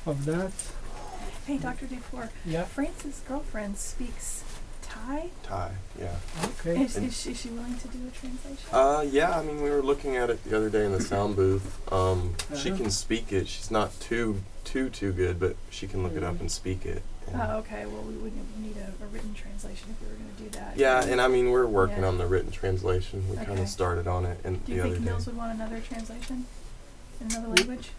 of that. Hey, Dr. Dufour. Yeah. France's girlfriend speaks Thai. Thai, yeah. Okay. Is she willing to do a translation? Yeah, I mean, we were looking at it the other day in the sound booth. She Uh-huh. can speak it. She's not too good, but she can look it up Mhm. and speak it. And Oh, okay. Well, we would need a written translation if we were going to do that. yeah, and I mean, we're working Yeah. on the written translation. We kind Okay. of started on it Do the you other think day. Mills would want another translation in another language?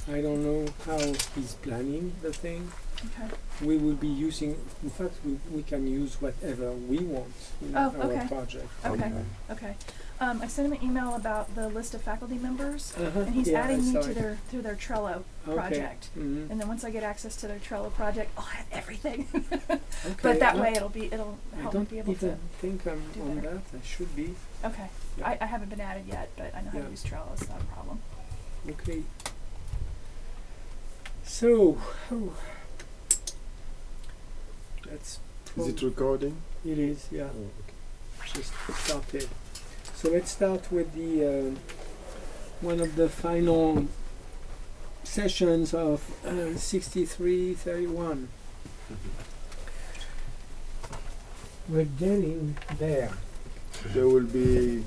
I don't know how he's planning the thing. Okay. We will be using, in fact, we can use whatever we want in Oh, our okay. project. Okay. Okay. I sent him an email about the list of faculty members, Uh-huh. and he's Yeah, I adding me saw to it. their Trello Okay. project. Mhm. And then once I get access to their Trello project, I'll have everything. Okay, But that well, way it'll I help me don't be able even to. think I'm do on better. that. I should be. Okay. Yeah. I haven't been added yet, but I know how Yeah. to use Trello. It's not a problem. Okay. So, that's. Is it recording? It is, yeah. Oh, okay. Just started. So let's start with the one of the final sessions of 6331. We're getting there. There will be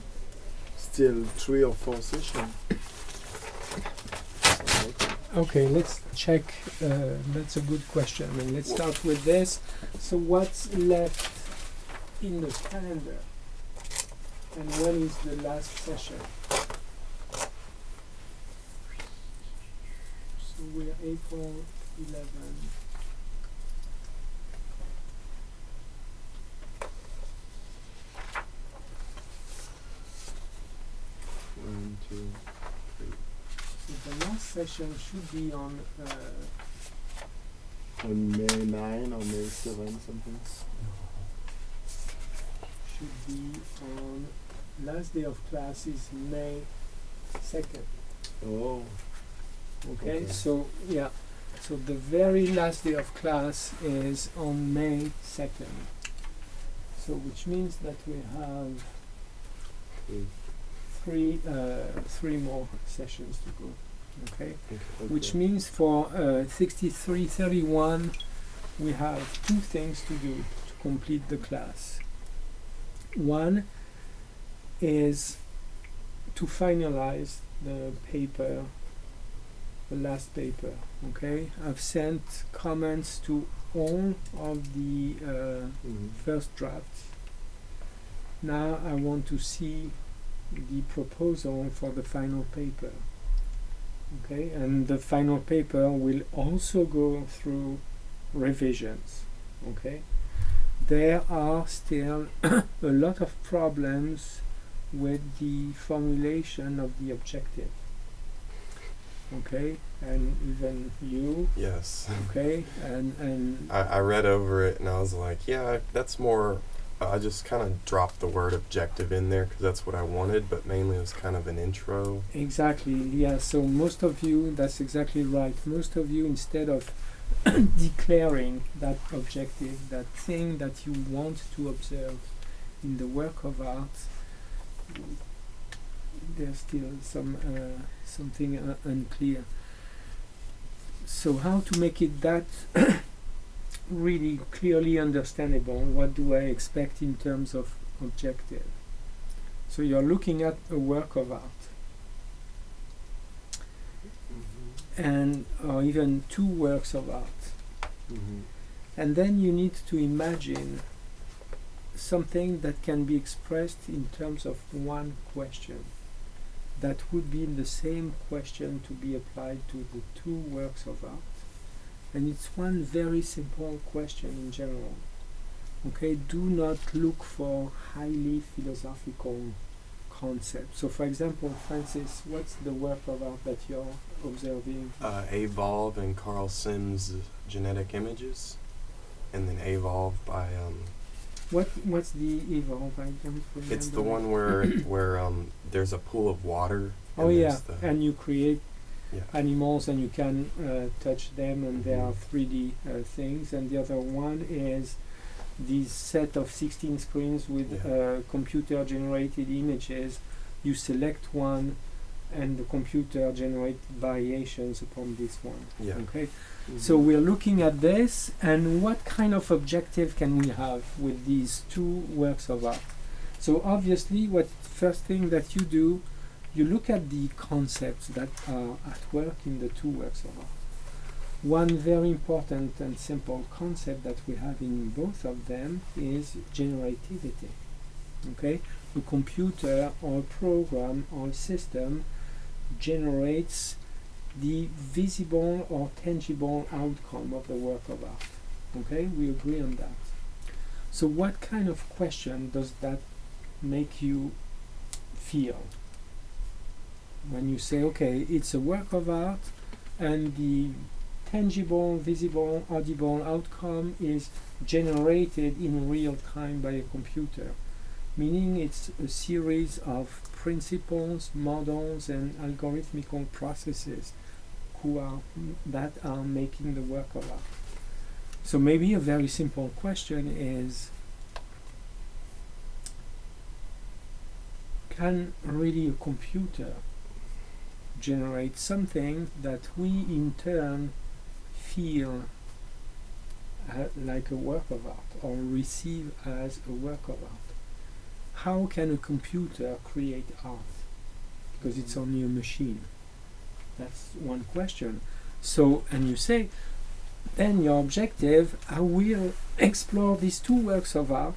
still 3 or 4 sessions. Okay, let's check. That's a good question. I mean, let's start with this. So what's left in the calendar? And when is the last session? So we're April 11. One, two, three. So the last session should be on On May 9 or May 7, something. should be on last day of class is May 2nd. Oh, Okay, Okay. so yeah, so the very last day of class is on May 2nd. So which means that we have okay. three more sessions to go. Okay, Okay. which means for 6331 we have 2 things to do to complete the class. One is to finalize the paper, the last paper. Okay, I've sent comments to all of the Mhm. first drafts. Now I want to see the proposal for the final paper. Okay, and the final paper will also go through revisions. Okay, there are still a lot of problems with the formulation of the objective. Okay, and even you. Yes. Okay, and I read over it and I was like, yeah, that's more. I just kind of dropped the word objective in there because that's what I wanted, but mainly it was kind of an intro. exactly, yeah. So most of you, that's exactly right. Most of you, instead of declaring that objective, that thing that you want to observe in the work of art, there's still something unclear. So how to make it that really clearly understandable? What do I expect in terms of objective? So you're looking at a work of art, and or even 2 works of art, Mhm. and then you need to imagine something that can be expressed in terms of one question. That would be the same question to be applied to the 2 works of art. And it's one very simple question in general. Okay, do not look for highly philosophical concepts. So for example, Francis, what's the work of art that you're observing? Evolve and Carl Sims' Genetic Images, and then Evolve by What's the evolve? I don't remember. it's the one where there's a pool of water. Oh and yeah, there's the- and you create yeah. animals and you can touch them, and they are Mhm. 3D things. And the other one is this set of 16 screens with Yeah. computer generated images. You select one, and the computer generate variations upon this one. Yeah. Okay. Mhm. So we're looking at this, and what kind of objective can we have with these two works of art? So obviously, what first thing that you do, you look at the concepts that are at work in the two works of art. One very important and simple concept that we have in both of them is generativity. Okay, a computer or a program or a system generates the visible or tangible outcome of the work of art. Okay, we agree on that. So what kind of question does that make you feel when you say, okay, it's a work of art and the tangible, visible, audible outcome is generated in real time by a computer, meaning it's a series of principles, models, and algorithmical processes that are making the work of art. So maybe a very simple question is, can really a computer generate something that we in turn feel like a work of art or receive as a work of art? How can a computer create art? Because it's only a machine. That's one question. So, and you say, then your objective, I will explore these two works of art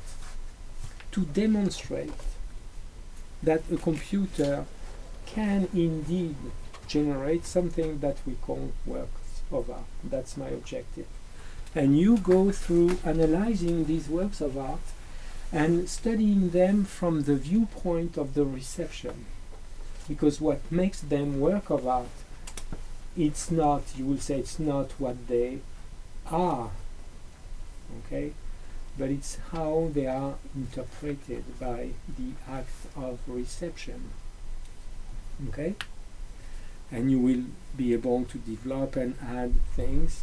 to demonstrate that a computer can indeed generate something that we call works of art. That's my objective. And you go through analyzing these works of art and studying them from the viewpoint of the reception. Because what makes them work of art, it's not, you will say, it's not what they are, okay? But it's how they are interpreted by the act of reception, okay? And you will be able to develop and add things.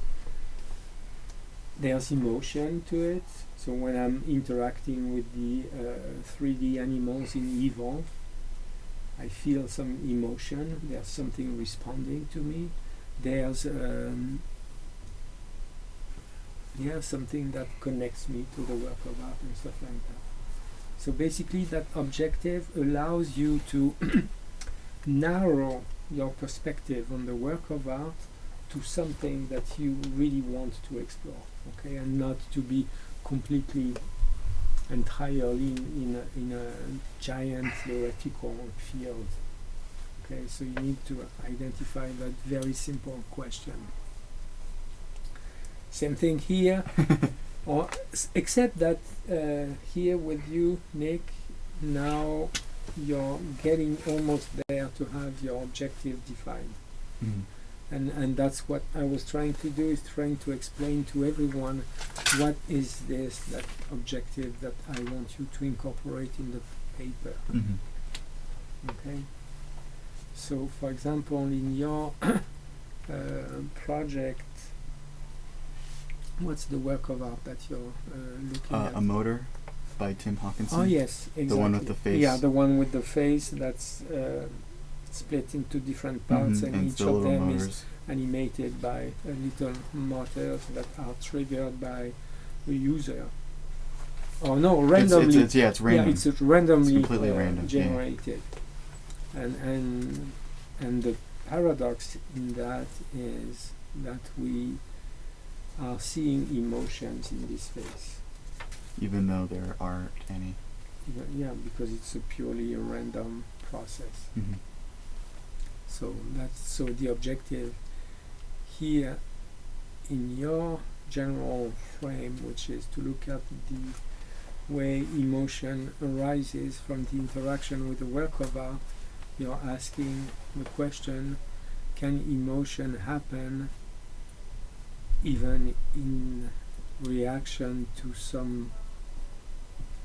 There's emotion to it. So when I'm interacting with the 3D animals in Evolve, I feel some emotion. There's something responding to me. There's something that connects me to the work of art and stuff like that. So basically that objective allows you to narrow your perspective on the work of art to something that you really want to explore, okay, and not to be completely entirely in a giant theoretical field. Okay, so you need to identify that very simple question. Same thing here, except that here with you, Nick, now you're getting almost there to have your objective defined. Mm. And that's what I was trying to do, is trying to explain to everyone what is this, that objective that I want you to incorporate in the paper. Mm-hmm. Okay? So, for example, in your project, what's the work of art that you're looking at? A Motor by Tim Hawkinson. Oh yes, exactly. The one with the face. Yeah, the one with the face that's split into different parts, and and each the of little them motors. is animated by little motors that are triggered by the user. Oh no, randomly. It's random. Yeah, it's randomly completely random, yeah. generated. And the paradox in that is that we are seeing emotions in this face. Even though there aren't any. Yeah, because it's a purely a random process. Mm-hmm. So the objective here in your general frame, which is to look at the way emotion arises from the interaction with the work of art, you're asking the question, can emotion happen even in reaction to some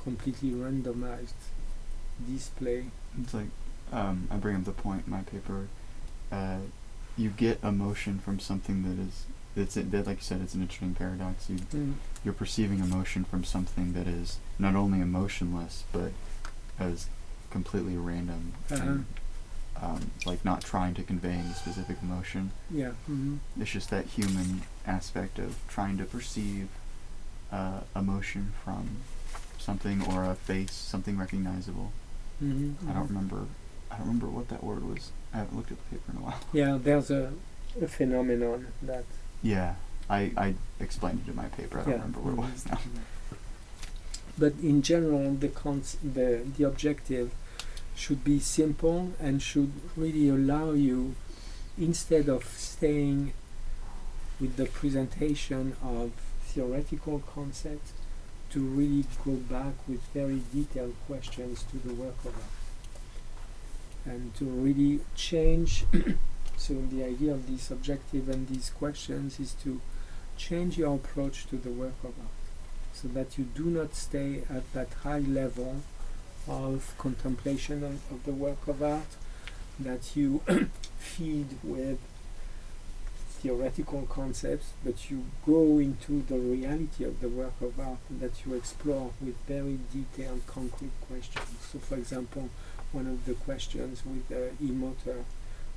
completely randomized display? It's like, I bring up the point in my paper, you get emotion from something that like you said, it's an interesting paradox. You're perceiving emotion from something that is not only emotionless, but as completely random. And, like not trying to convey any specific emotion. Yeah. Mm-hmm. It's just that human aspect of trying to perceive emotion from something or a face, something recognizable. Mm-hmm. I don't remember what that word was. I haven't looked at the paper in a while. Yeah, there's a phenomenon that. Yeah, I explained it in my paper. I don't Yeah. remember what it was now. But in general, the objective should be simple and should really allow you, instead of staying with the presentation of theoretical concepts, to really go back with very detailed questions to the work of art. And to really change, so the idea of this objective and these questions is to change your approach to the work of art, so that you do not stay at that high level of contemplation of the work of art, that you feed with theoretical concepts, but you go into the reality of the work of art, and that you explore with very detailed, concrete questions. So, for example, one of the questions with the e-motor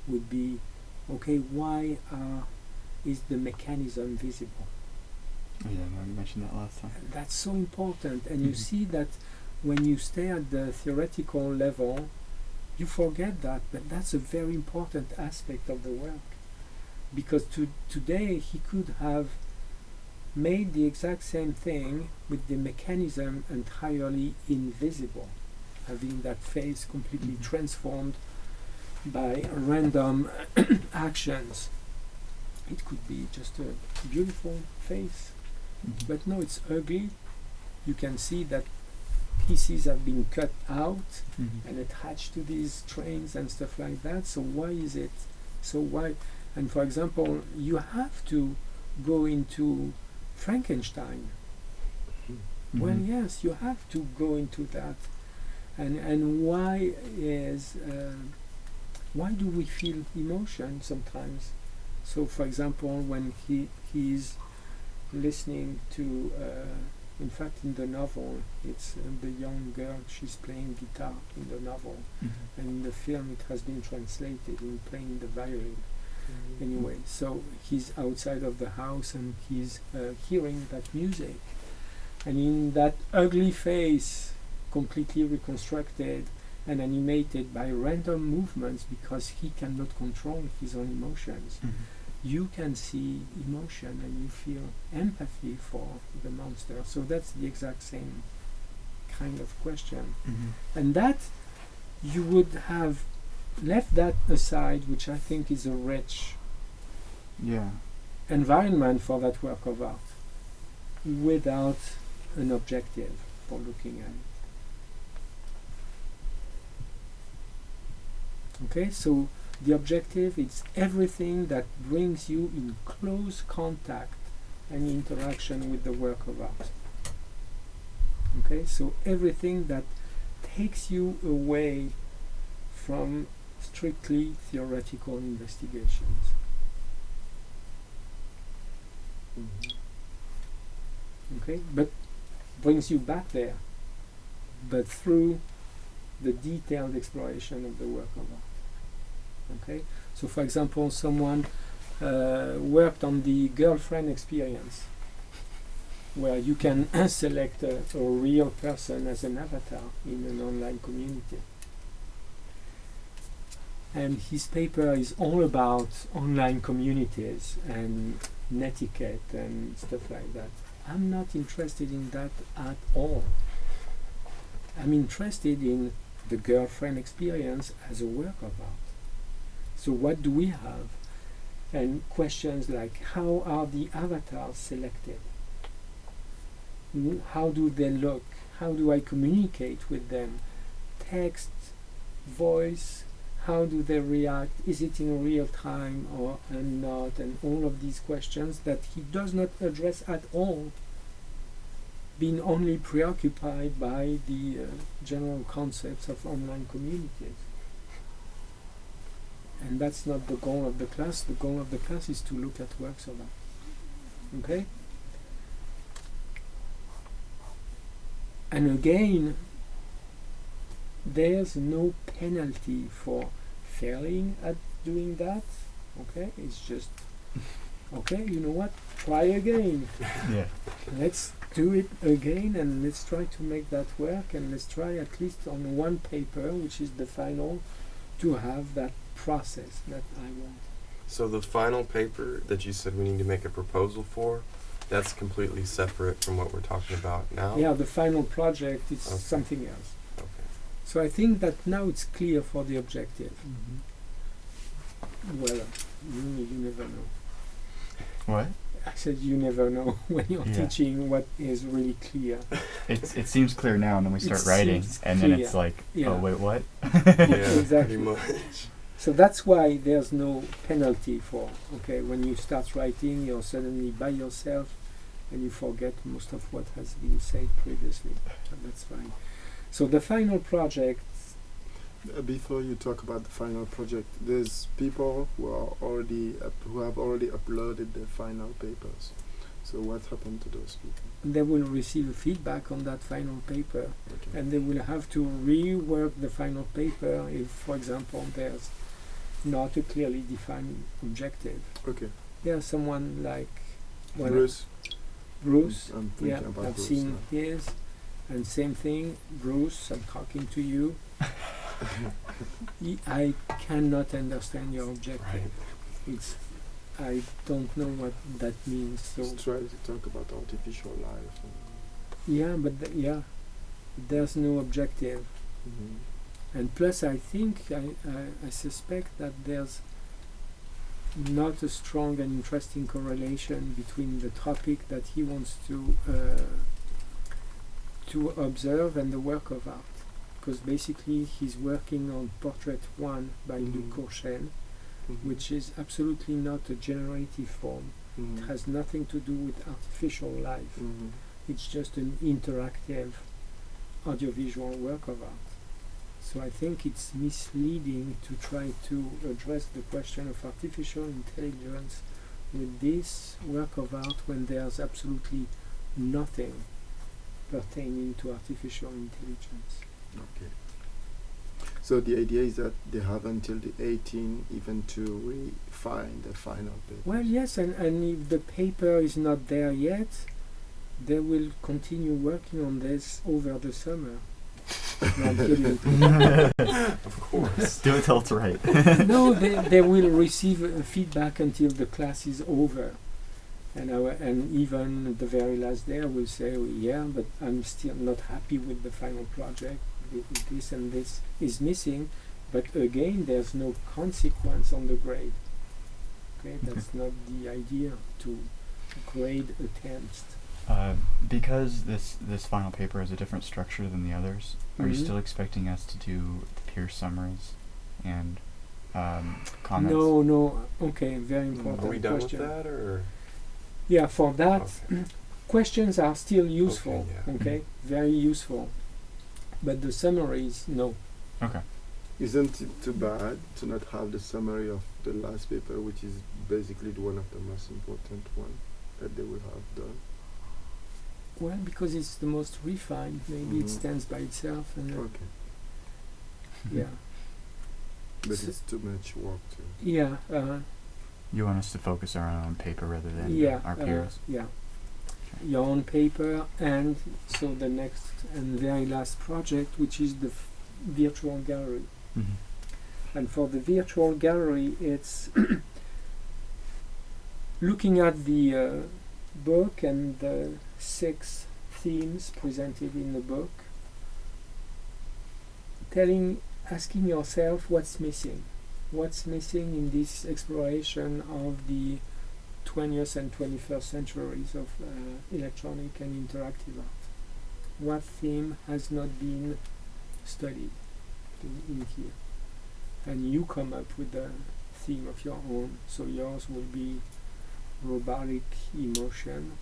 would be, okay, why is the mechanism visible? Oh, yeah, I mentioned that last time. That's so important, and you see that when you stay at the theoretical level, you forget that, but that's a very important aspect of the work. Because today he could have made the exact same thing with the mechanism entirely invisible, having that face completely transformed by random actions. It could be just a beautiful face, but no, it's ugly. You can see that pieces have been cut out and attached to these trains and stuff like that. So why is it? So why? And for example, you have to go into Frankenstein. Well, yes, you have to go into that. And why do we feel emotion sometimes? So, for example, when he's listening to, in fact, in the novel, it's the young girl, she's playing guitar in the novel, and in the film it has been translated in playing the violin. Anyway, so he's outside of the house and he's hearing that music, and in that ugly face, completely reconstructed and animated by random movements because he cannot control his own emotions, you can see emotion and you feel empathy for the monster. So that's the exact same kind of question. And that you would have left that aside, which I think is a rich environment for that work of art, without an objective for looking at it. Okay, so the objective is everything that brings you in close contact and interaction with the work of art. Okay, so everything that takes you away from strictly theoretical investigations. Okay, but brings you back there, but through the detailed exploration of the work of art. Okay, so for example, someone worked on the girlfriend experience, where you can select a real person as an avatar in an online community. And his paper is all about online communities and netiquette and stuff like that. I'm not interested in that at all. I'm interested in the girlfriend experience as a work of art. So what do we have? And questions like, how are the avatars selected? How do they look? How do I communicate with them? Text, voice, how do they react? Is it in real time or not? And all of these questions that he does not address at all, being only preoccupied by the general concepts of online communities. And that's not the goal of the class. The goal of the class is to look at works of art. Okay? And again, there's no penalty for failing at doing that, okay, it's just, okay, you know what, try again. Yeah. Let's do it again and let's try to make that work, and let's try at least on one paper, which is the final, to have that process that I want. So the final paper that you said we need to make a proposal for, that's completely separate from what we're talking about now? Yeah, the final project is Okay. something else. Okay. So I think that now it's clear for the objective. Well, you never know. What? I said you never know when you're Yeah. teaching what is really clear. It seems clear now, and then we It start writing, seems and then clear. it's like, Yeah. oh wait, what? Yeah, Exactly. pretty much. So that's why there's no penalty for, okay, when you start writing, you're suddenly by yourself and you forget most of what has been said previously. So that's fine. So the final project, Before you talk about the final project, there's people who are who have already uploaded their final papers. So what happened to those people? they will receive feedback on that final paper, Okay. and they will have to rework the final paper if, for example, there's not a clearly defined objective. Okay. There's someone like well, Bruce. Bruce. I'm thinking Yeah, about I've Bruce seen now. his, and same thing, Bruce. I'm talking to you. I cannot understand your objective. Right. It's I don't know what that means. So Let's try to talk about artificial life. yeah, but there's no objective. And plus, I think I suspect that there's not a strong and interesting correlation between the topic that he wants to observe and the work of art, because basically he's working on Portrait 1 by Luc Courchel, which is absolutely not a generative form. It has nothing to do with artificial life. It's just an interactive audiovisual work of art. So I think it's misleading to try to address the question of artificial intelligence with this work of art when there's absolutely nothing pertaining to artificial intelligence. Okay. So the idea is that they have until the 18th even to refine the final paper. Well, yes, and if the paper is not there yet, they will continue working on this over the summer. No, I'm kidding. Of course. Do it till it's right. No, they will receive feedback until the class is over. And even the very last day I will say, oh, yeah, but I'm still not happy with the final project. This and this is missing. But again, there's no consequence on the grade. Okay, that's not the idea, to grade attempts. Because this final paper has a different structure than the others, are you Mhm. still expecting us to do the peer summaries and comments? No. Okay, very important Are we done question. with that, or? Yeah, for that, Okay. questions are still useful. Okay, yeah. Okay, very useful. But the summaries, no. Okay. Isn't it too bad to not have the summary of the last paper, which is basically one of the most important one that they will have done? Well, because it's the most refined, maybe it Mhm. stands by itself, and Okay. yeah, But So- it's too much work to. yeah, You want us to focus on our own paper rather than yeah, our peers? yeah. Your own paper, and so the next and very last project, which is the virtual gallery. Mhm. And for the virtual gallery, it's looking at the book and the 6 themes presented in the book, asking yourself what's missing in this exploration of the 20th and 21st centuries of electronic and interactive art. What theme has not been studied in here? And you come up with a theme of your own. So yours will be robotic emotion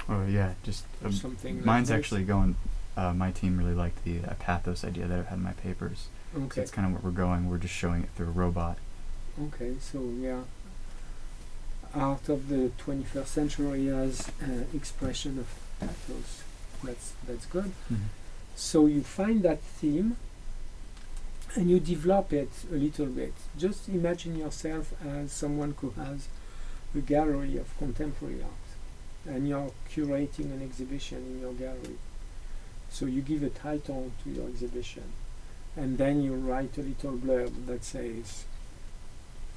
Oh yeah, just or something like mine's this. actually going. My team really liked the pathos idea that I've had in my papers. So Okay. that's kind of where we're going. We're just showing it through a robot. Okay, so yeah, art of the 21st century as expression of pathos. That's good. So you find that theme, and you develop it a little bit. Just imagine yourself as someone who has a gallery of contemporary art, and you're curating an exhibition in your gallery. So you give a title to your exhibition, and then you write a little blurb that says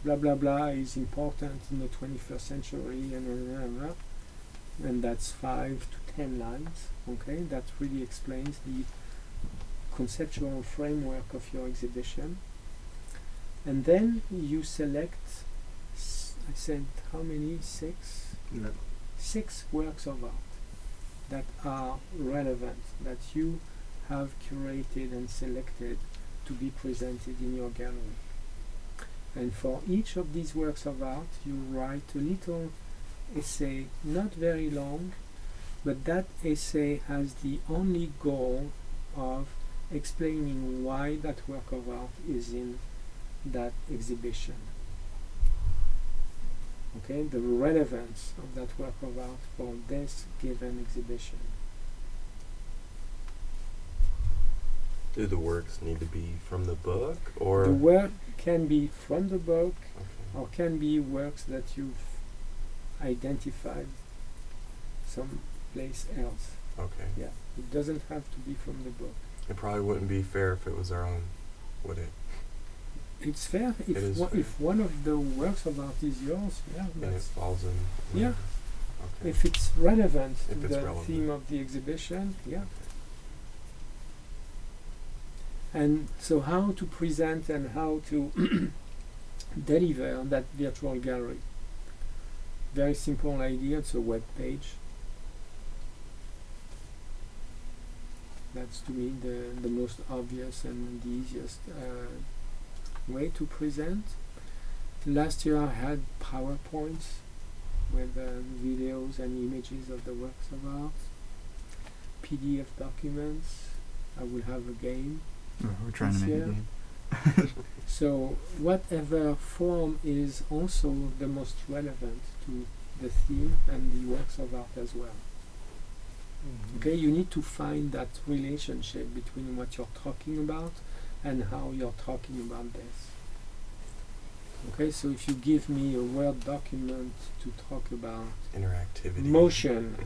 blah blah blah is important in the 21st century, and that's 5 to 10 lines. Okay, that really explains the conceptual framework of your exhibition. And then you select, I said how many? 6? Yeah. 6 works of art that are relevant, that you have curated and selected to be presented in your gallery. And for each of these works of art, you write a little essay, not very long, but that essay has the only goal of explaining why that work of art is in that exhibition. Okay, the relevance of that work of art for this given exhibition. Do the works need to be from the book, or The work can be from the book, okay. or can be works that you've identified someplace else. Okay. Yeah, it doesn't have to be from the book. It probably wouldn't be fair if it was our own, would it? It's fair It is fair. if one of the works of art is yours. Yeah, And it that's, falls in. Yeah. Okay. if it's relevant If to it's the relevant. theme of the exhibition. Yeah. And so how to present and how to deliver that virtual gallery. Very simple idea, it's a web page. That's to me the most obvious and the easiest way to present. Last year I had PowerPoints with videos and images of the works of art, PDF documents. I will have a game. We're trying to This make a year. game. So whatever form is also the most relevant to the theme and the works of art as well. Okay, you need to find that relationship between what you're talking about and how you're talking about this. Okay, so if you give me a Word document to talk about Interactivity. motion,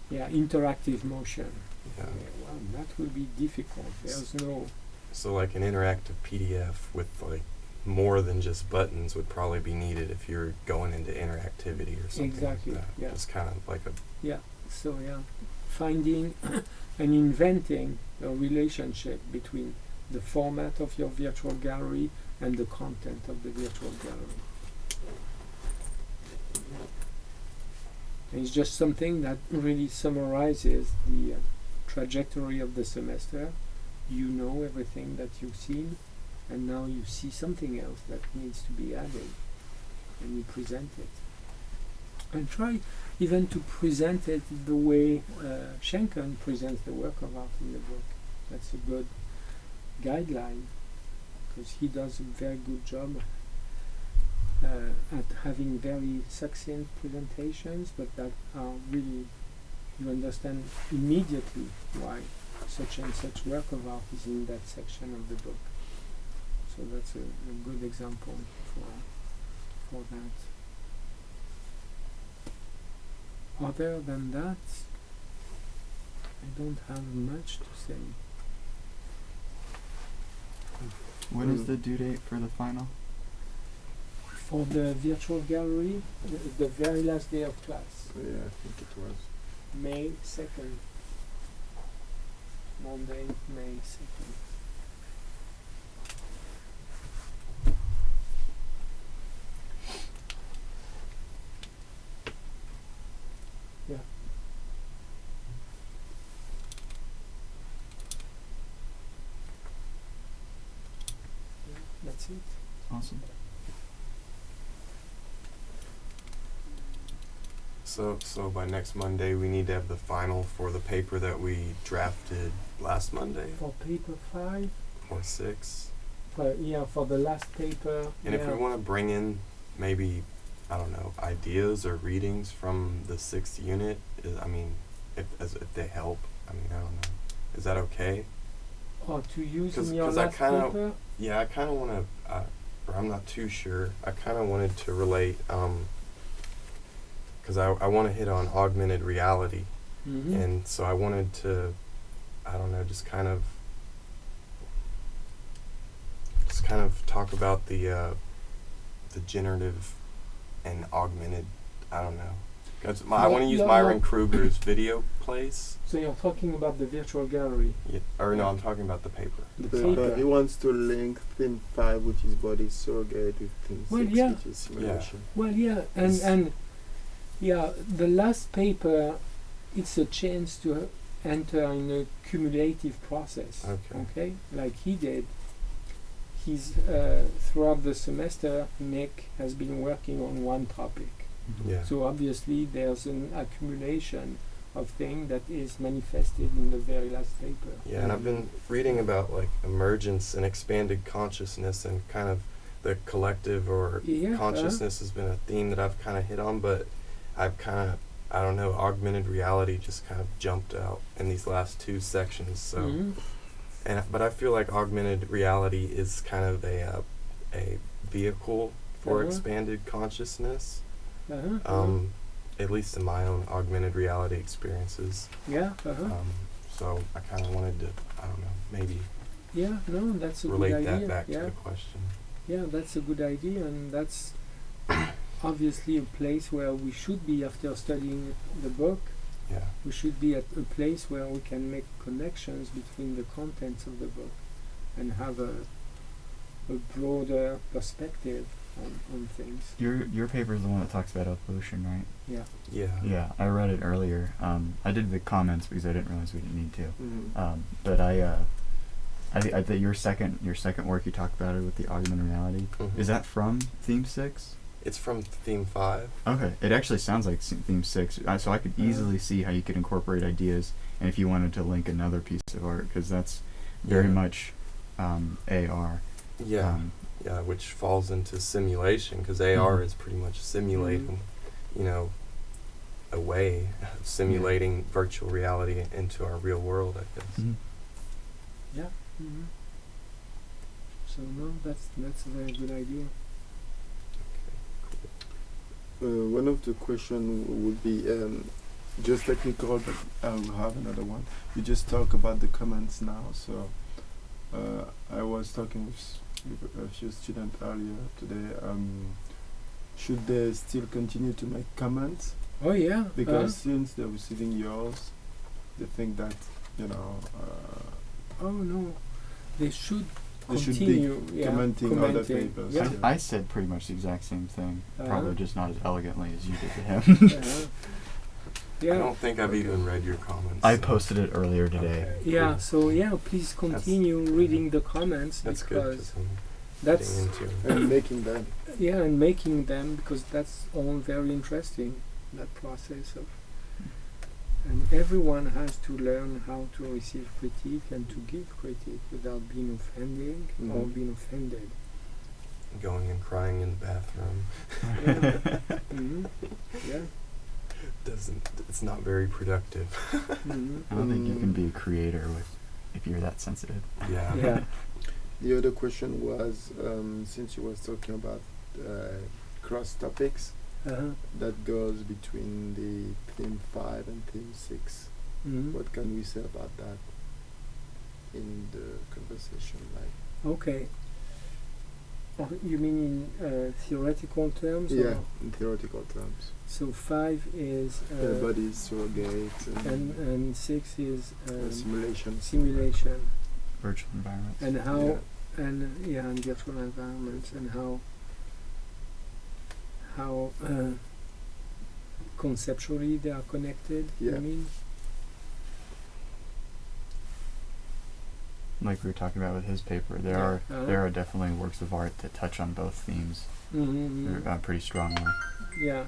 yeah, interactive motion, Yeah. well, that will be difficult. There's no, So like an interactive PDF with like more than just buttons would probably be needed if you're going into interactivity or something Exactly, like that. yeah. Just kind of like a so yeah, finding and inventing a relationship between the format of your virtual gallery and the content of the virtual gallery. And it's just something that really summarizes the trajectory of the semester. You know everything that you've seen, and now you see something else that needs to be added, and you present it. And try even to present it the way Schenken presents the work of art in the book. That's a good guideline, because he does a very good job at having very succinct presentations, but that are really, you understand immediately why such and such work of art is in that section of the book. So that's a good example for that. Other than that, I don't have much to say. When is the due date for the final? For the virtual gallery, the very last day of class, Yeah, I think it was. May 2nd. Monday, May 2nd. Yeah. That's it. Awesome. So by next Monday we need to have the final for the paper that we drafted last Monday For paper 5, or 6. for the last paper. And if we want to bring in maybe, I don't know, ideas or readings from the 6th unit, I mean, if they help, I mean, I don't know. Is that okay? Or to use in 'Cause- your 'cause I last kinda- paper? Yeah, I kind of want to, or I'm not too sure. I kind of wanted to relate, because I want to hit on augmented reality, Mm-hmm. and so I wanted to, I don't know, just kind of talk about the generative and augmented. I don't know. I want to use No, Myron no. Kruger's video place. So you're talking about the virtual gallery. Yeah, or no, I'm talking about the paper. The But paper. he wants to link theme 5, which is body surrogate, with theme Well, 6, yeah. which is simulation. Well, yeah, and yeah, the last paper, it's a chance to enter in a cumulative process. Okay. Like he did. He's throughout the semester, Nick has been working on one topic. Yeah. So obviously, there's an accumulation of things that is manifested in the very last paper. Yeah, and I've been reading about like emergence and expanded consciousness, and kind of the collective or Yeah, consciousness has been a theme that I've kind of hit on, but I've kind of, I don't know, augmented reality just kind of jumped out in these last two sections. So, Mhm. but I feel like augmented reality is kind of a vehicle for Uh-huh. expanded consciousness. Uh-huh. At least in my own augmented reality experiences. Yeah. Uh-huh. So I kind of wanted to, I don't know, maybe Yeah. No, that's a relate good idea. that back yeah. to the question. Yeah, that's a good idea, and that's obviously a place where we should be after studying the book. Yeah. We should be at a place where we can make connections between the contents of the book and have a broader perspective on things. Your paper is the one that talks about evolution, right? Yeah. Yeah. Yeah, I read it earlier. I did the comments because I didn't realize we didn't need to. Mhm. But I think your second work you talked about it with the augmented reality. Mhm. Is that from theme 6? It's from theme 5. Okay, it actually sounds like theme 6. So I could easily see how you could incorporate ideas, and if you wanted to link another piece of art, because that's very Yeah. much AR. Yeah. Yeah, which falls into simulation, because AR Mhm. is pretty much simulating, you know, a way of simulating virtual reality into our real world, I guess. Mhm. Yeah. Mm-hmm. So no, that's a very good idea. One of the question would be just technical, but I will have another one. You just talk about the comments now, so I was talking with a few students earlier today. Should they still continue to make comments? Oh yeah. Because since they're receiving yours, they think that, Oh no, they should they should continue. be commenting other papers. Yeah. I said pretty much the exact same thing, probably just not as elegantly as you did to him. Uh-huh. I Yeah. don't think I've even read your comments. I so- posted it earlier today. Okay, Yeah. cool. So yeah, please continue reading the comments That's good, because 'cause I'm that's getting into And making them. yeah, and making them because that's all very interesting. That process of, and everyone has to learn how to receive critique and to give critique without being offending or Mhm. being offended. going and crying in the bathroom. Mm-hmm. Yeah. It's not very productive. Mm-hmm. I don't think you can be a creator if you're that sensitive. Yeah. Yeah. The other question was, since you was talking about cross topics, Uh-huh. that goes between the theme 5 and theme 6. Mm-hmm. What can we say about that in the conversation? Like, Okay. You mean in theoretical terms? yeah, Or? in theoretical terms. So 5 is Bodies, surrogate, and 6 is simulation. simulation, Virtual environments. and how Yeah. and virtual environments, and how conceptually they are connected. Yeah. You mean? Like we were talking about with his paper, there Yeah. are Uh-huh. there are definitely works of art that touch on both themes Mm-hmm. pretty strongly. Yeah.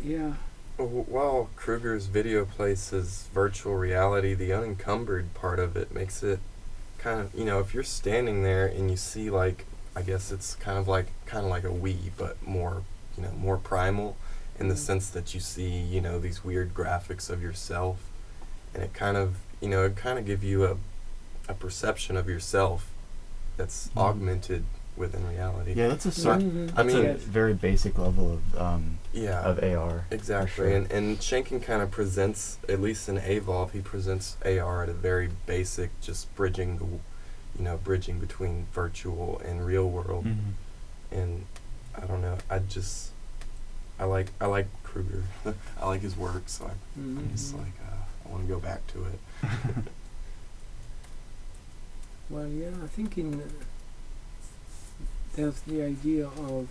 Yeah. While Kruger's video places virtual reality, the unencumbered part of it makes it kind of, if you're standing there and you see, like, I guess it's kind of like a Wii, but more, more primal in the Mhm. sense that you see, these weird graphics of yourself, and it kind of, you know, it kind of give you a perception of yourself that's augmented within reality. Yeah, that's a Mhm. I mean, a very basic level of Yeah, AR. exactly. sure. And Shanken kind of presents, at least in Evolve, he presents AR at a very basic, just bridging the, you know, bridging between virtual and real world. And I don't know, I like Kruger. I like his work, so I'm just like, I want to go back to it. Well, yeah, I think there's the idea of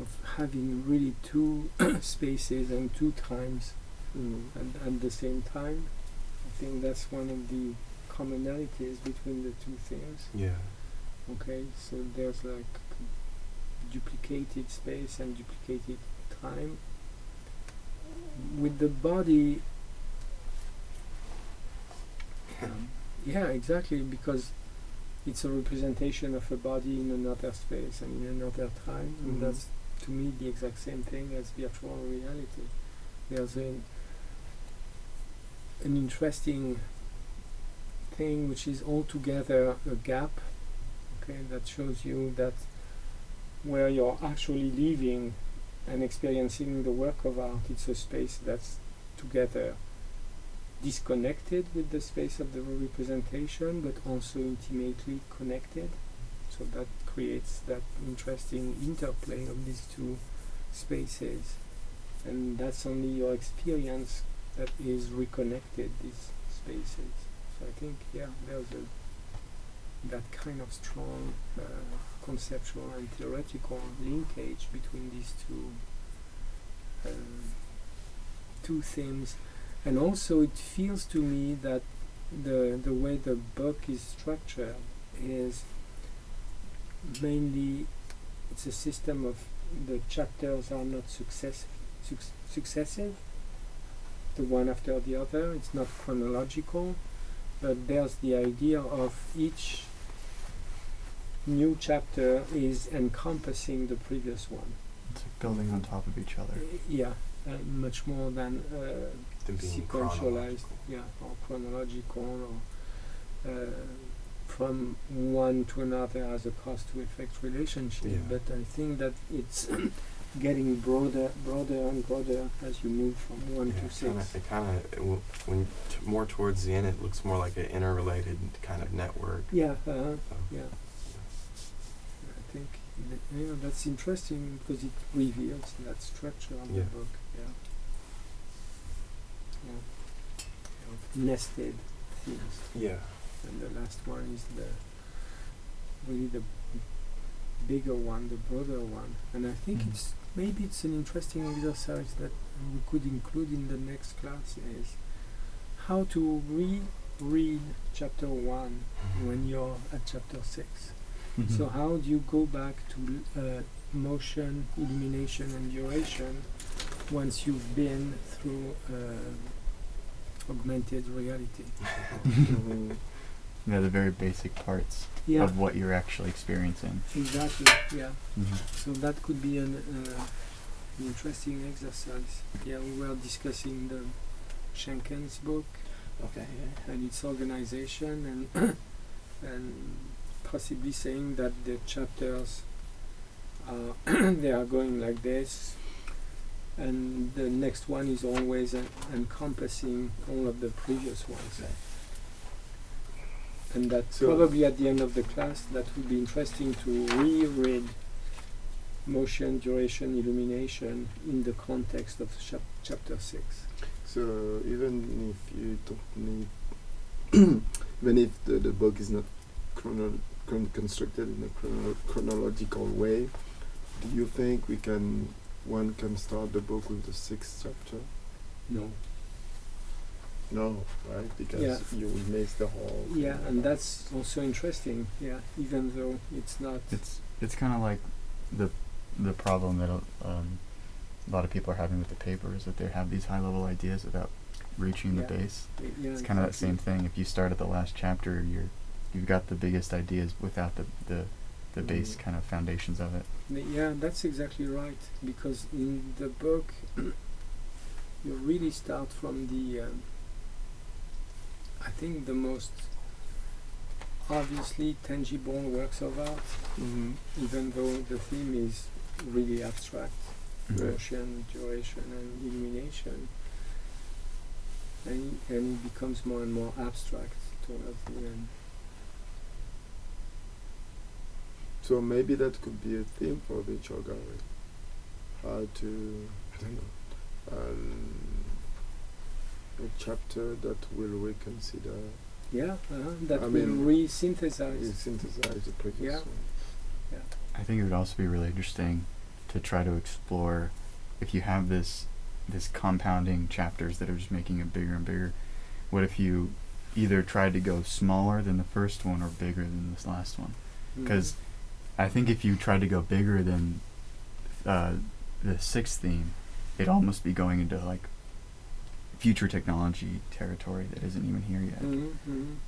of having really two spaces and two times at the same time. I think that's one of the commonalities between the two things. Yeah. Okay, so there's like duplicated space and duplicated time. With the body, yeah, exactly, because it's a representation of a body in another space and in another time, and that's to me the exact same thing as virtual reality. There's an interesting thing which is altogether a gap, okay, that shows you that where you're actually living and experiencing the work of art, it's a space that's together disconnected with the space of the representation, but also intimately connected. So that creates that interesting interplay of these two spaces, and that's only your experience that is reconnected these spaces. So I think, yeah, there's that kind of strong conceptual and theoretical linkage between these two themes. And also it feels to me that the way the book is structured is mainly, it's a system of the chapters are not successive, the one after the other. It's not chronological, but there's the idea of each new chapter is encompassing the previous one. It's like building on top of each other. Yeah, much more than Than being sequentialized, or chronological, or from one to another as a cause-to-effect relationship. Yeah. But I think that it's getting broader and broader as you move from 1 to 6. When more towards the end, it looks more like an interrelated kind of network. Yeah, So, yeah. I think that's interesting because it reveals that structure of the Yeah. book. Nested things. Yeah. And the last one is really the bigger one, the broader one. And I think maybe it's an interesting exercise that we could include in the next class, is how to reread chapter 1 when you're at chapter 6. So how do you go back to motion, illumination, and duration once you've been through augmented reality? Yeah, the very basic parts Yeah, of what you're actually experiencing. exactly. Yeah. So that could be an interesting exercise. Yeah, we were discussing the Schenken's book and its organization, and possibly saying that the chapters are they are going like this, and the next one is always encompassing all of the previous ones. And that probably at the end of the class, that would be interesting to reread motion, duration, illumination in the context of chapter 6. So even if you don't need, even if the book is not constructed in a chronological way, do you think one can start the book with the 6th chapter? No. No, right? Because you will miss the whole. Yeah, and that's also interesting. Yeah, even though it's not. It's kind of like the problem that a lot of people are having with the paper is that they have these high level ideas without reaching the base. Yeah, It's kind of that same thing. If you start at the last chapter, you've got the biggest ideas without the base kind of foundations of it. Yeah, that's exactly right. Because in the book, you really start from the I think the most obviously tangible works of art, Mm-hmm. even though the theme is really abstract, Mhm. motion, duration, and illumination, and it becomes more and more abstract towards the end. So maybe that could be a theme for virtual gallery. How to, I don't know, a chapter that will reconsider, Yeah, that I will mean, re-synthesize. synthesize the previous Yeah. one. Yeah. I think it would also be really interesting to try to explore if you have this compounding chapters that are just making it bigger and bigger. What if you either tried to go smaller than the first one or bigger than this last one? Because I think if you tried to go bigger than the sixth theme, it'd almost be going into like future technology territory that isn't even here yet.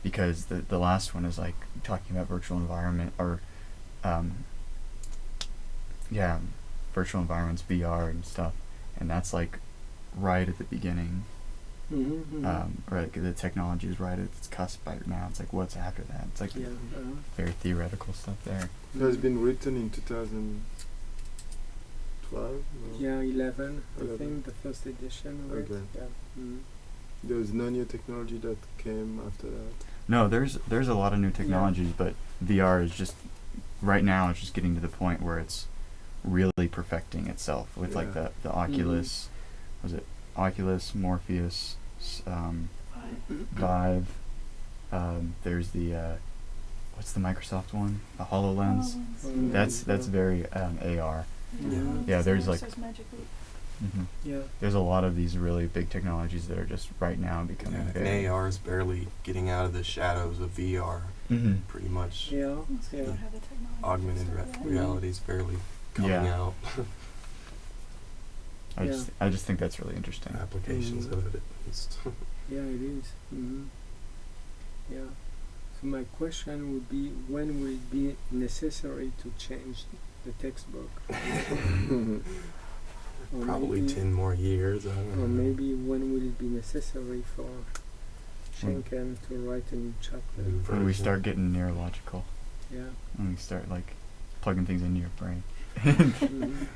Because the last one is like talking about virtual environment or virtual environments, VR and stuff, and that's like right at the beginning. Or like the technology is right at its cusp right now. It's like what's after that? It's like Yeah. very theoretical stuff there. It has been written in 2012. Yeah, 11, I 11. think, the first edition of it. Okay. Yeah. There's no new technology that came after that. No, there's a lot of new technologies, but VR is just right now. It's just getting to the point where it's really perfecting itself with like Yeah. the Oculus. Was it Oculus, Morpheus, Vive? There's the what's the Microsoft one? The HoloLens. That's very AR. Yeah, there's like Yeah. there's a lot of these really big technologies that are just right now becoming Yeah, very. and AR is barely getting out of the shadows of VR. Mhm. Pretty much, Yeah. Yeah. augmented reality is barely coming Yeah. out. I just think that's really interesting. Applications of it, at least. Yeah, it is. Yeah. So my question would be, when will it be necessary to change the textbook? Or Probably maybe, 10 more years. I don't know. or maybe when will it be necessary for Schenken to write a new chapter? New When we version. start getting neurological, Yeah. when we start like plugging things into your brain.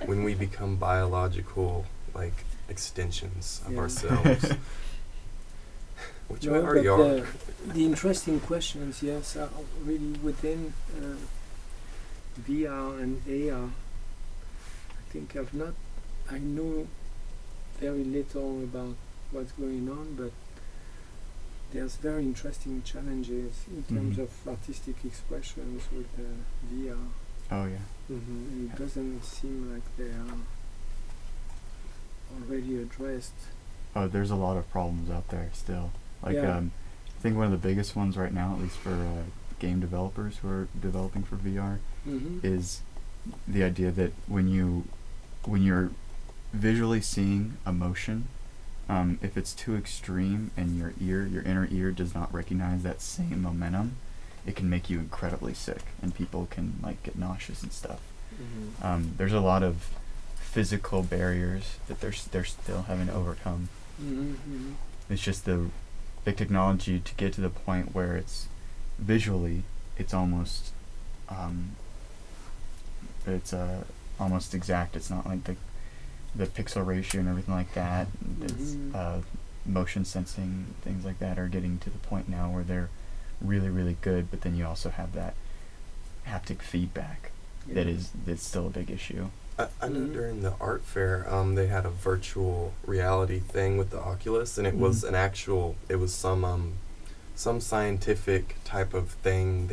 When we become biological, like extensions of Yeah. ourselves, which we No, already but are. the interesting questions, yes, are really within VR and AR. I know very little about what's going on, but there's very interesting challenges in terms Mhm. of artistic expressions with VR. Oh yeah. And it doesn't seem like they are already addressed. Oh, there's a lot of problems out there still. Like Yeah. I think one of the biggest ones right now, at least for game developers who are developing for VR, is the idea that when you're visually seeing a motion, if it's too extreme and your inner ear does not recognize that same momentum, it can make you incredibly sick, and people can like get nauseous and stuff. There's a lot of physical barriers that they're still having to overcome. It's just the technology to get to the point where it's visually, it's almost almost exact. It's not like the pixel ratio and everything like that. It's motion sensing, things like that are getting to the point now where they're really, really good, but then you also have that haptic feedback that's still a big issue. I know during the art fair, they had a virtual reality thing with the Oculus, and it was an actual. It was some scientific type of thing.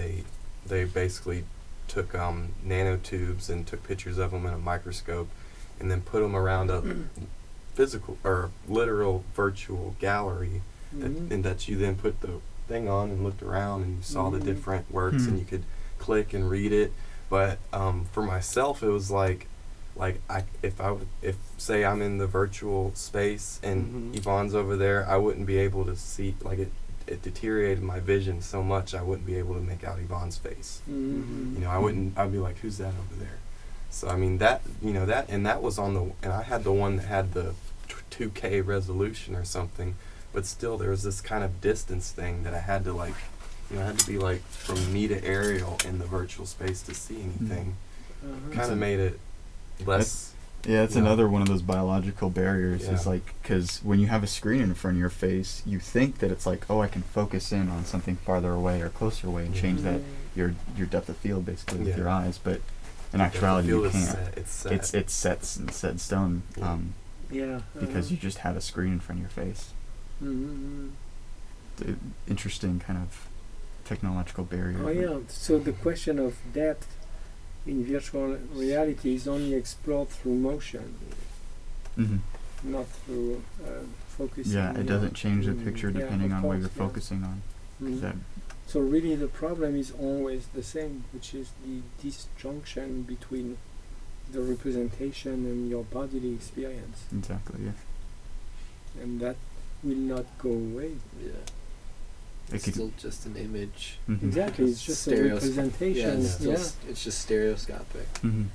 They basically took nanotubes and took pictures of them in a microscope, and then put them around a physical or literal virtual gallery, and that you then put the thing on and looked around and you saw the different works and you could click and read it. But for myself, it was like if say I'm in the virtual space and Yvonne's over there, I wouldn't be able to see, like it deteriorated my vision so much I wouldn't be able to make out Yvonne's face. You know, I'd be like, who's that over there? So I mean that was on and I had the one that had the 2K resolution or something, but still there was this kind of distance thing that I had to like, you know, I had to be like from me to Ariel in the virtual space to see anything. Kind of made it less. Yeah, it's Yeah. another one of those biological barriers. Yeah. Is like, because when you have a screen in front of your face, you think that it's like, oh, I can focus in on something farther away or closer away and change that your depth of field basically with Yeah. your eyes. But in actuality, you Depth of field can't. is set. It's set. It's set in stone. Yeah. Yeah. Because you just have a screen in front of your face. The interesting kind of technological barrier. Oh yeah. So the question of depth in virtual reality is only explored through motion, Hmm. not through focusing. Yeah, it doesn't change the picture Yeah, depending of on what course, you're yeah. focusing on. 'Cause Mhm. that, So really the problem is always the same, which is the disjunction between the representation and your bodily experience. exactly, yeah. And that will not go away. Yeah. It It's could- still just an image. Mhm. Exactly, it's just a Stereos- representation. Yeah, it's, still Yeah. it's just stereoscopic. Mhm.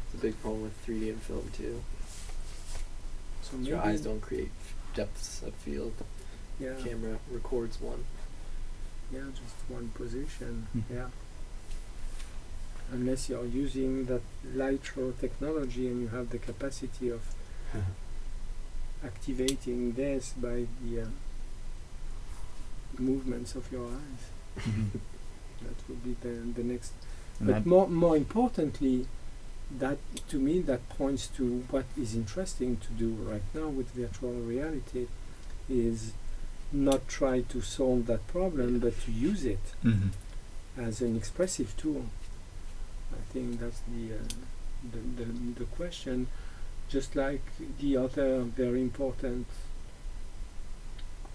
It's a big problem with 3D and film too. So Your eyes don't create depths of field. Yeah, Camera records one. yeah, just one position. Mhm. Yeah. Unless you're using that LITRO technology and you have the capacity of activating this by the movements of your eyes. Mhm. That would be the next. And But that- more importantly, that to me that points to what is interesting to do right now with virtual reality is not try to solve that problem, but to use it Mhm. as an expressive tool. I think that's the question. Just like the other very important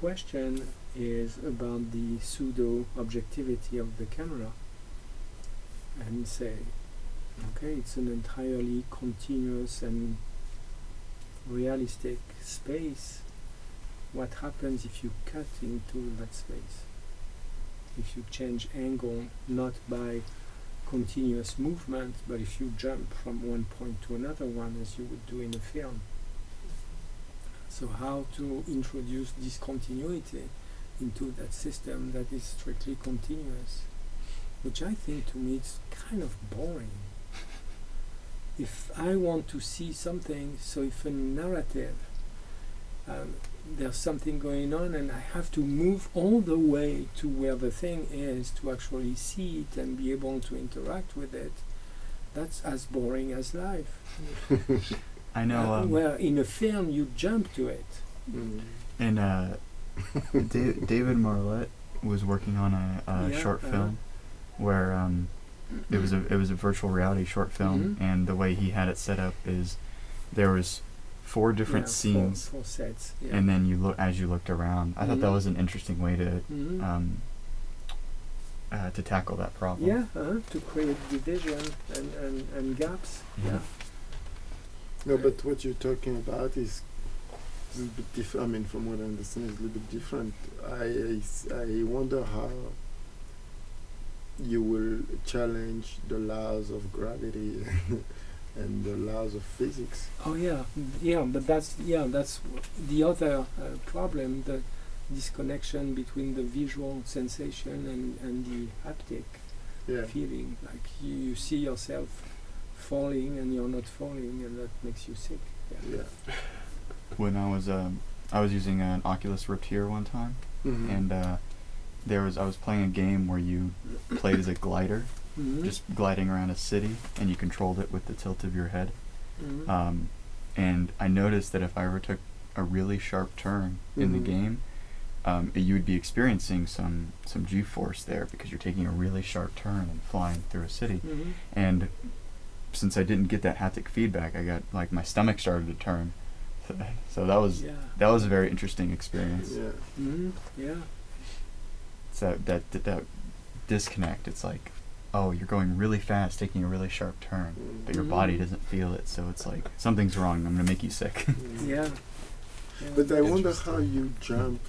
question is about the pseudo objectivity of the camera, and say, okay, it's an entirely continuous and realistic space. What happens if you cut into that space? If you change angle, not by continuous movement, but if you jump from one point to another one as you would do in a film. So how to introduce discontinuity into that system that is strictly continuous, which I think to me is kind of boring. If I want to see something, so if a narrative, there's something going on and I have to move all the way to where the thing is to actually see it and be able to interact with it, that's as boring as life. I know. Where in a film you jump to it. And David Marlette was working on a Yeah, short film where it was a virtual reality short film, Mhm. and the way he had it set up is there was 4 different scenes, four sets. Yeah. and then as you looked around. I thought that Mhm. was an interesting way to Mhm. tackle that problem. Yeah, to create division and gaps. Yeah. No, but what you're talking about is a little bit different. I mean, from what I understand, is a little bit different. I wonder how you will challenge the laws of gravity and the laws of physics. Oh yeah, but that's the other problem, the disconnection between the visual sensation and the haptic Yeah. feeling. Like you see yourself falling and you're not falling, and that makes you sick. Yeah. When I was using an Oculus Rift here one time, Mhm. and I was playing a game where you played as a glider, Mhm. just gliding around a city, and you controlled it with the tilt of your head. Mhm. And I noticed that if I ever took a really sharp turn in the Mhm. game, you would be experiencing some G-force there because you're taking a really sharp turn and flying through a city. Mhm. And since I didn't get that haptic feedback, I got like my stomach started to turn. So that was a very interesting experience. Yeah. Mhm. Yeah. So that disconnect. It's like, oh, you're going really fast, taking a really sharp turn, but your body Mhm. doesn't feel it. So it's like something's wrong. I'm gonna make you sick. Yeah. But I wonder how Interesting. you jump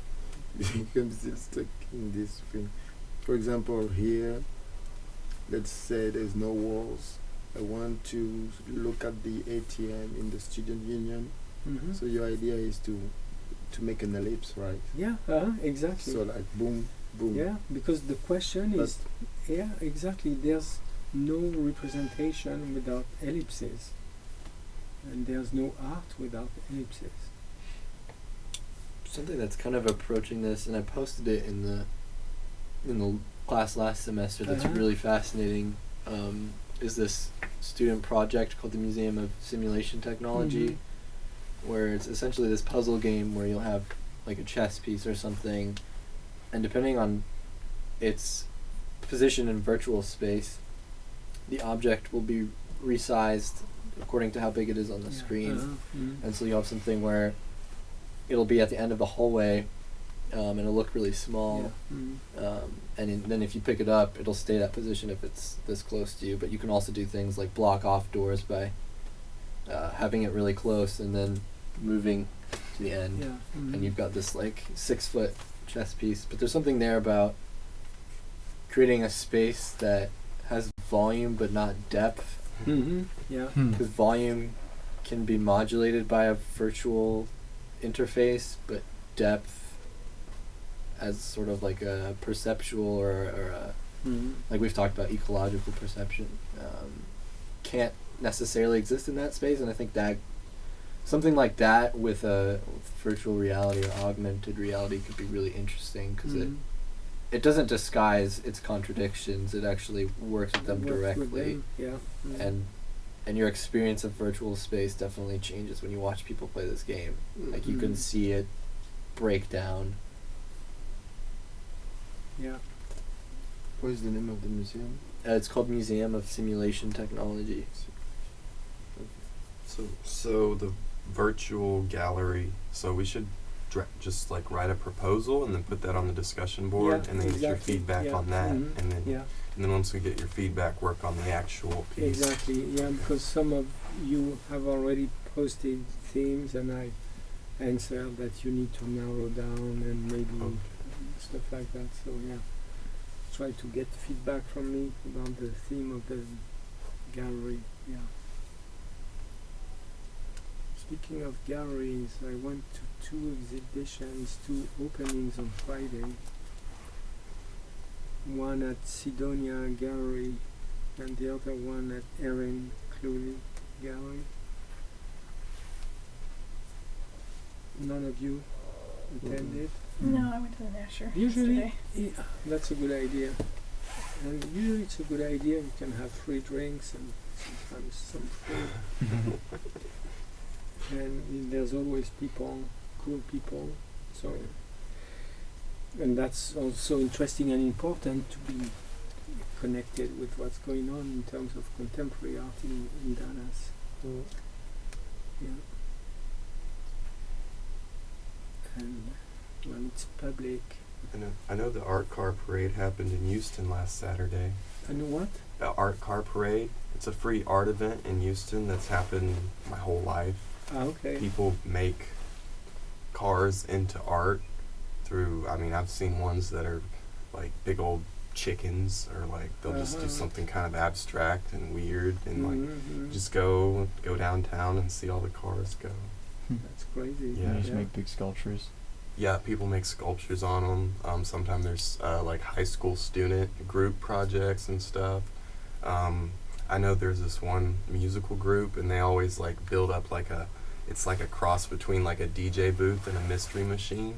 because it's like in this thing. For example, here, let's say there's no walls. I want to look at the ATM in the student union. Mm-hmm. So your idea is to make an ellipse, right? Yeah, exactly. So like boom, boom. Yeah, because the question But- is, yeah, exactly. There's no representation without ellipses, and there's no art without ellipses. Something that's kind of approaching this, and I posted it in the class last semester. That's Uh-huh. really fascinating. Is this student project called the Museum of Simulation Technology, where it's essentially this puzzle game where you'll have like a chess piece or something, and depending on its position in virtual space, the object will be resized according to how big it is on the screen. And so you'll have something where it'll be at the end of the hallway, and it'll look really small. Then if you pick it up, it'll stay that position if it's this close to you. But you can also do things like block off doors by having it really close and then moving to the end. And you've got this like 6-foot chess piece. But there's something there about creating a space that has volume but not depth. Yeah. Because volume can be modulated by a virtual interface, but depth as sort of like a perceptual or a, like we've talked about ecological perception, can't necessarily exist in that space. And I think that something like that with virtual reality or augmented reality could be really interesting, because it doesn't disguise its contradictions. It actually works with them directly. And your experience of virtual space definitely changes when you watch people play this game. Like you can see it break down. Yeah. What is the name of the museum? It's called Museum of Simulation Technology. So the virtual gallery. So we should just like write a proposal and then put that on the discussion board, Yeah, and then get your exactly. feedback Yeah. on that, Mhm. and then Yeah. and then once we get your feedback, work on the actual piece. Exactly, yeah, because some of you have already posted themes, and I answered that you need to narrow down and maybe Okay. stuff like that. So yeah, try to get feedback from me about the theme of the gallery. Yeah. Speaking of galleries, I went to 2 exhibitions, 2 openings on Friday. One at Sidonia Gallery and the other one at Erin Clooney Gallery. None of you attended? No, I went to the Nasher Usually, yesterday. that's a good idea. And usually it's a good idea. You can have free drinks and sometimes some food. And there's always people, cool people. So, and that's also interesting and important to be connected with what's going on in terms of contemporary art in Dallas. Yeah. And when it's public. I know the art car parade happened in Houston last Saturday. And what? The art car parade. It's a free art event in Houston that's happened my whole life. Okay. People make cars into art through, I mean, I've seen ones that are like big old chickens, or like they'll just do Uh-huh. something kind of abstract and weird, and like Mhm. just go downtown and see all the cars go. That's crazy. Yeah. You just make big sculptures. Yeah, people make sculptures on them. Sometimes there's like high school student group projects and stuff. I know there's this one musical group, and they always like build up like it's like a cross between like a DJ booth and a mystery machine.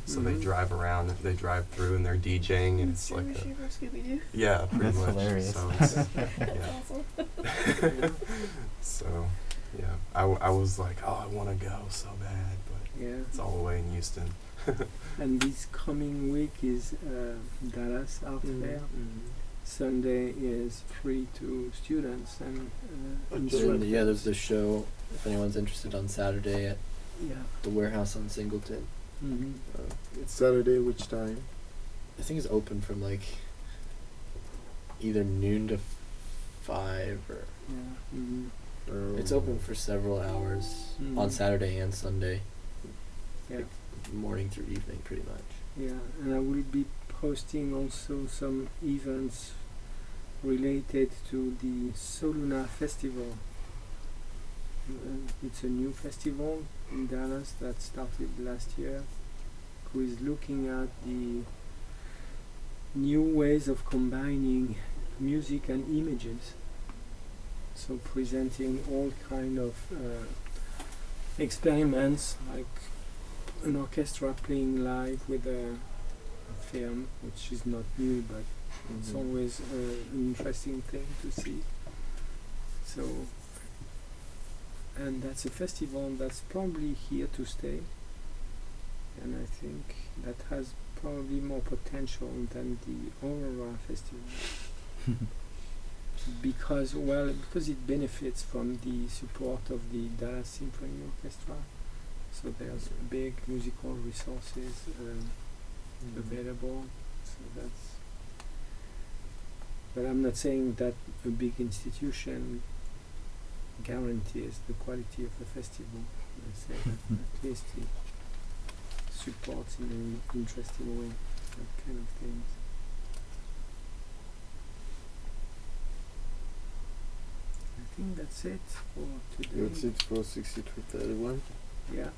So they Mhm. drive around, they drive through, and they're DJing, and it's like Mystery Machine from Scooby-Doo. yeah, pretty That's much. hilarious. So it's, That's yeah. awesome. So yeah, I was like, oh, I want to go so bad, but Yeah. it's all the way in Houston. And this coming week is Dallas Art Fair. Sunday is free to students and instructors. Yeah, there's this show, if anyone's interested, on Saturday at Yeah. the warehouse on Singleton. Mm-hmm. It's Saturday, which time? I think it's open from like either noon to 5, or Yeah. Mm-hmm. it's open for several hours on Mhm. Saturday and Sunday, Yeah. morning through evening, pretty much. Yeah, and I will be posting also some events related to the Soluna Festival. It's a new festival in Dallas that started last year, who is looking at the new ways of combining music and images. So presenting all kind of experiments, like an orchestra playing live with a film, which is not new, but it's always an interesting thing to see. So, and that's a festival that's probably here to stay, and I think that has probably more potential than the Aurora Festival. because it benefits from the support of the Dallas Symphony Orchestra, so there's big musical resources available. So that's. But I'm not saying that a big institution guarantees the quality of the festival. I say that at least it supports in an interesting way that kind of things. I think that's it for today. That's it for 6331. Yeah.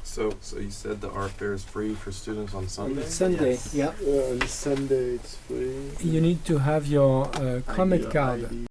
So you said the art fair is free for students on Sunday? On Sunday, Yes. yeah. This Sunday it's free. You need to have your comment ID, card. ID.